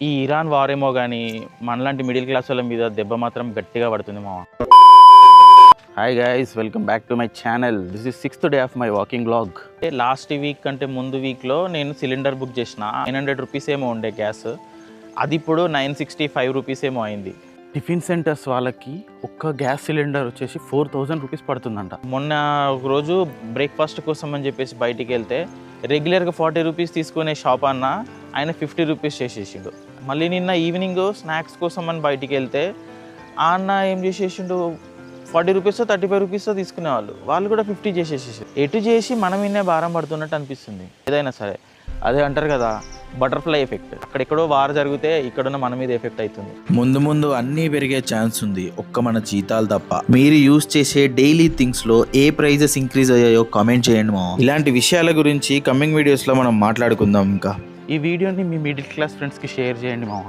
ఈ ఇరాన్ వారేమో కానీ మనలాంటి మిడిల్ క్లాస్ వాళ్ళ మీద దెబ్బ మాత్రం గట్టిగా పడుతుంది మామ. Hi guys, welcome back to my channel. This is 6th day of my walking vlog. Last week కంటే ముందు వీక్లో నేను సిలిండర్ బుక్ చేసిన. 900 రూపీస్ ఏమో ఉండే గ్యాస్, అది ఇప్పుడు 965 రూపీస్ ఏమో అయింది. టిఫిన్ సెంటర్స్ వాళ్ళకి ఒక్క గ్యాస్ సిలిండర్ వచ్చేసి 4000 రూపీస్ పడుతుందంట. మొన్న ఒక రోజు బ్రేక్ఫాస్ట్ కోసం అని చెప్పేసి బయటికి వెళ్తే రెగ్యులర్గా 40 రూపీస్ తీసుకునే షాప్ అన్న ఆయన 50 రూపీస్ చేసేసిండు. మళ్ళీ నిన్న ఈవినింగ్ స్నాక్స్ కోసం అని బయటికి వెళ్తే ఆ అన్న ఏం చేసేసిండు, 40 రూపీస్ 35 రూపీస్ తీసుకునేవాళ్ళు, వాళ్ళు కూడా 50 చేసేసేసారు. ఎటు చేసి మనం ఇన్నే భారం పడుతున్నట్టు అనిపిస్తుంది. ఏదైనా సరే అదే అంటారు కదా, బటర్ఫ్లై ఎఫెక్ట్. అక్కడెక్కడో వార్ జరిగితే ఇక్కడున్న మన మీద ఎఫెక్ట్ అవుతుంది. ముందు ముందు అన్నీ పెరిగే ఛాన్స్ ఉంది, ఒక్క మన జీతాలు తప్ప. మీరు యూజ్ చేసే డైలీ థింగ్స్ లో ఏ ప్రైజెస్ ఇంక్రీజ్ అయ్యాయో కామెంట్ చేయండి మా. ఇలాంటి విషయాల గురించి కమింగ్ వీడియోస్ లో మనం మాట్లాడుకుందాం. ఇంకా ఈ వీడియోని మీ మిడిల్ క్లాస్ ఫ్రెండ్స్కి షేర్ చేయండి మామ.